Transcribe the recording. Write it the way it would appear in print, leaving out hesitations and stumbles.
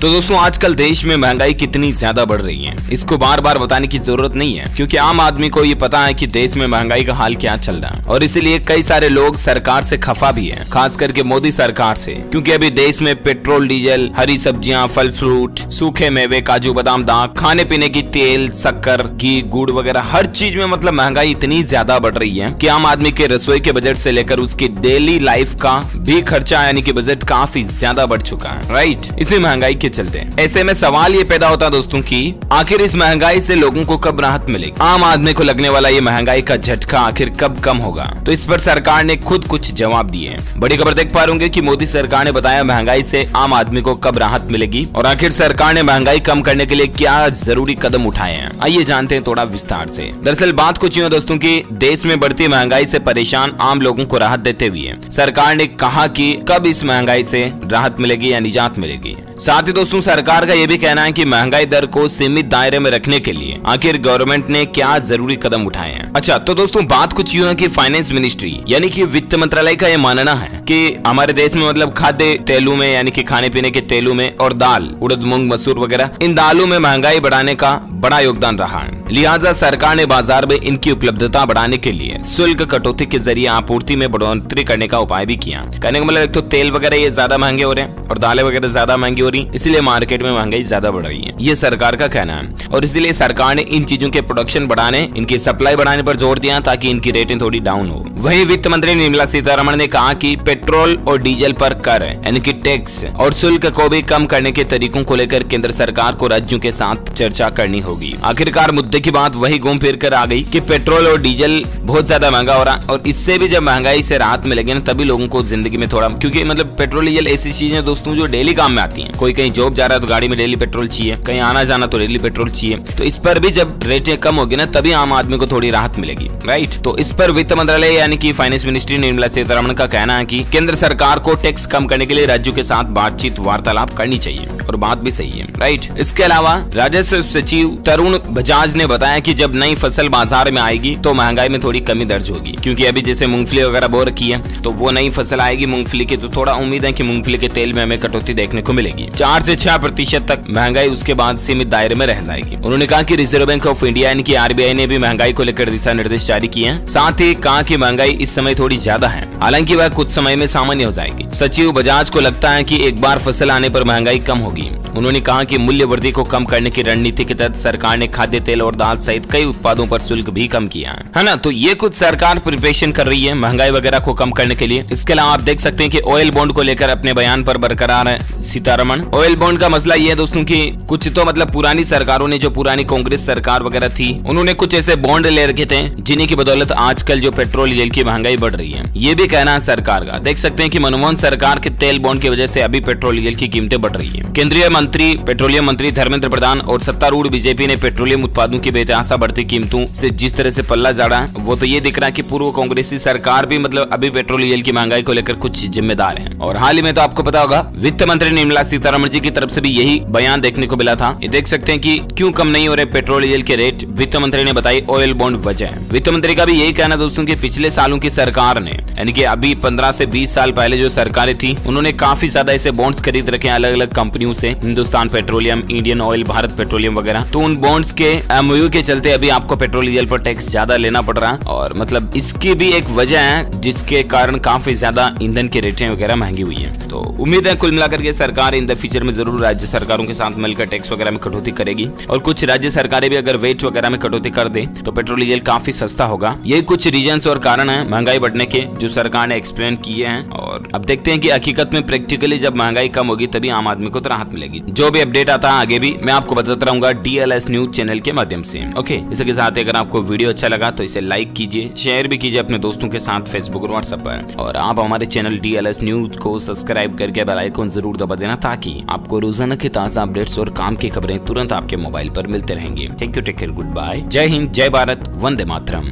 तो दोस्तों आजकल देश में महंगाई कितनी ज्यादा बढ़ रही है इसको बार बार बताने की जरूरत नहीं है, क्योंकि आम आदमी को ये पता है कि देश में महंगाई का हाल क्या चल रहा है। और इसीलिए कई सारे लोग सरकार से खफा भी हैं, खास करके मोदी सरकार से, क्योंकि अभी देश में पेट्रोल, डीजल, हरी सब्जियां, फल फ्रूट, सूखे मेवे, काजू बादाम, दाल, खाने पीने की तेल, शक्कर, घी, गुड़ वगैरह हर चीज में मतलब महंगाई इतनी ज्यादा बढ़ रही है कि आम आदमी के रसोई के बजट से लेकर उसकी डेली लाइफ का भी खर्चा यानी कि बजट काफी ज्यादा बढ़ चुका है, राइट। इसी महंगाई के चलते ऐसे में सवाल ये पैदा होता है दोस्तों कि आखिर इस महंगाई से लोगों को कब राहत मिलेगी, आम आदमी को लगने वाला ये महंगाई का झटका आखिर कब कम होगा। तो इस पर सरकार ने खुद कुछ जवाब दिए हैं। बड़ी खबर देख पा रहे होंगे कि मोदी सरकार ने बताया महंगाई से आम आदमी को कब राहत मिलेगी और आखिर सरकार ने महंगाई कम करने के लिए क्या जरूरी कदम उठाए हैं। आइए जानते हैं थोड़ा विस्तार से। दरअसल बात कुछ यूं है दोस्तों की देश में बढ़ती महंगाई से परेशान आम लोगों को राहत देते हुए सरकार ने कहा कि कब इस महंगाई से राहत मिलेगी या निजात मिलेगी। साथ ही दोस्तों सरकार का यह भी कहना है कि महंगाई दर को सीमित दायरे में रखने के लिए आखिर गवर्नमेंट ने क्या जरूरी कदम उठाए हैं। अच्छा तो दोस्तों बात कुछ यूं है कि फाइनेंस मिनिस्ट्री यानी कि वित्त मंत्रालय का यह मानना है कि हमारे देश में मतलब खाद्य तेलों में यानी कि खाने पीने के तेलों में और दाल, उड़द, मूंग, मसूर वगैरह इन दालों में महंगाई बढ़ाने का बड़ा योगदान रहा है। लिहाजा सरकार ने बाजार में इनकी उपलब्धता बढ़ाने के लिए शुल्क कटौती के जरिए आपूर्ति में बढ़ोतरी करने का उपाय भी किया। कहने का मतलब एक तो तेल वगैरह ये ज्यादा महंगे हो रहे हैं और दालें वगैरह ज्यादा महंगी हो रही है, इसलिए मार्केट में महंगाई ज्यादा बढ़ रही है, ये सरकार का कहना है। और इसीलिए सरकार ने इन चीजों के प्रोडक्शन बढ़ाने, इनकी सप्लाई बढ़ाने पर जोर दिया ताकि इनकी रेटिंग थोड़ी डाउन हो। वहीं वित्त मंत्री निर्मला सीतारमण ने कहा कि पेट्रोल और डीजल पर कर यानी कि टैक्स और शुल्क को भी कम करने के तरीकों को लेकर केंद्र सरकार को राज्यों के साथ चर्चा करनी होगी। आखिरकार मुद्दे की बात वही घूम फिर कर आ गई कि पेट्रोल और डीजल बहुत ज्यादा महंगा हो रहा और इससे भी जब महंगाई से राहत मिलेगी ना तभी लोगों को जिंदगी में थोड़ा, क्योंकि मतलब पेट्रोल डीजल ऐसी चीजें दोस्तों जो डेली काम में आती हैं। कोई कहीं जॉब जा रहा है तो गाड़ी में डेली पेट्रोल चाहिए, कहीं आना जाना तो डेली पेट्रोल चाहिए। तो इस पर भी जब रेटें कम होगी ना तभी आम आदमी को थोड़ी राहत मिलेगी, राइट। तो इस पर वित्त मंत्रालय यानी कि फाइनेंस मिनिस्ट्री निर्मला सीतारमण का कहना है कि केंद्र सरकार को टैक्स कम करने के लिए राज्यों के साथ बातचीत, वार्तालाप करनी चाहिए और बात भी सही है, राइट। इसके अलावा राजस्व सचिव तरुण बजाज ने बताया कि जब नई फसल बाजार में आएगी तो महंगाई में थोड़ी कमी दर्ज होगी, क्योंकि अभी जैसे मूंगफली वगैरह बो रखी है तो वो नई फसल आएगी मूंगफली की, तो थोड़ा उम्मीद है कि मूंगफली के तेल में हमें कटौती देखने को मिलेगी। 4 से 6% तक महंगाई उसके बाद सीमित दायरे में रह जाएगी। उन्होंने कहा कि रिजर्व बैंक ऑफ इंडिया यानी कि आरबीआई ने भी महंगाई को लेकर दिशा निर्देश जारी किए हैं। साथ ही कहा कि महंगाई इस समय थोड़ी ज्यादा है, हालांकि वह कुछ समय में सामान्य हो जाएगी। सचिव बजाज को लगता है कि एक बार फसल आने पर महंगाई कम होगी। उन्होंने कहा कि मूल्य वृद्धि को कम करने की रणनीति के तहत सरकार ने खाद्य तेल और दाल सहित कई उत्पादों पर शुल्क भी कम किया है ना। तो ये कुछ सरकार प्रिपरेशन कर रही है महंगाई वगैरह को कम करने के लिए। इसके अलावा आप देख सकते हैं कि ऑयल बॉन्ड को लेकर अपने बयान पर बरकरार है सीतारमण। ऑयल बॉन्ड का मसला ये है दोस्तों कि कुछ तो मतलब पुरानी सरकारों ने, जो पुरानी कांग्रेस सरकार वगैरह थी, उन्होंने कुछ ऐसे बॉन्ड ले रखे थे जिन्हीं की बदौलत आजकल जो पेट्रोल डीजल की महंगाई बढ़ रही है। ये भी कहना है सरकार का। देख सकते हैं कि मनमोहन सरकार के तेल बॉन्ड की वजह से अभी पेट्रोल डीजल की कीमतें बढ़ रही है। केंद्रीय मंत्री, पेट्रोलियम मंत्री धर्मेंद्र प्रधान और सत्तारूढ़ बीजेपी ने पेट्रोलियम उत्पादों की बेतहाशा बढ़ती कीमतों से जिस तरह से पल्ला झाड़ा है वो तो ये दिख रहा है कि पूर्व कांग्रेसी सरकार भी मतलब अभी पेट्रोल डीजल की महंगाई को लेकर कुछ जिम्मेदार है। और हाल ही में तो आपको पता होगा वित्त मंत्री निर्मला सीतारमण जी की तरफ से भी यही बयान देखने को मिला था। ये देख सकते हैं कि क्यों कम नहीं हो रहे पेट्रोल डीजल के रेट, वित्त मंत्री ने बताई ऑयल बॉन्ड वजह। वित्त मंत्री का भी यही कहना दोस्तों कि पिछले सालों की सरकार ने यानी कि अभी 15 से 20 साल पहले जो सरकारें थी उन्होंने काफी ज्यादा ऐसे बॉन्ड्स खरीद रखे अलग अलग कंपनियों से, Hindustan petroleum, Indian oil, Bharat petroleum वगैरह। तो उन बॉन्ड्स के एमओयू के चलते अभी आपको पेट्रोल डीजल पर टैक्स ज्यादा लेना पड़ रहा है और मतलब इसकी भी एक वजह है जिसके कारण काफी ज्यादा ईंधन की रेटें वगैरह महंगी हुई है। तो उम्मीद है कुल मिलाकर के सरकार इन द फ्यूचर में जरूर राज्य सरकारों के साथ मिलकर टैक्स वगैरह में कटौती करेगी और कुछ राज्य सरकारें भी अगर वेट वगैरह में कटौती कर दे तो पेट्रोल डीजल काफी सस्ता होगा। यही कुछ रीजंस और कारण है महंगाई बढ़ने के जो सरकार ने एक्सप्लेन किए हैं और अब देखते हैं कि हकीकत में प्रैक्टिकली जब महंगाई कम होगी तभी आम आदमी को तो राहत मिलेगी। जो भी अपडेट आता है आगे भी मैं आपको बताता रहूंगा DLS न्यूज चैनल के माध्यम से। ओके, इसके साथ अगर आपको वीडियो अच्छा लगा तो इसे लाइक कीजिए, शेयर भी कीजिए अपने दोस्तों के साथ फेसबुक और व्हाट्सएप पर, और आप हमारे चैनल DLS न्यूज को सब्सक्राइब करके बेल आइकन जरूर दबा देना ताकि आपको रोजाना के ताजा अपडेट्स और काम की खबरें तुरंत आपके मोबाइल पर मिलते रहेंगे। Thank you, take care, good bye, जय हिंद, जय भारत, वंदे मातरम।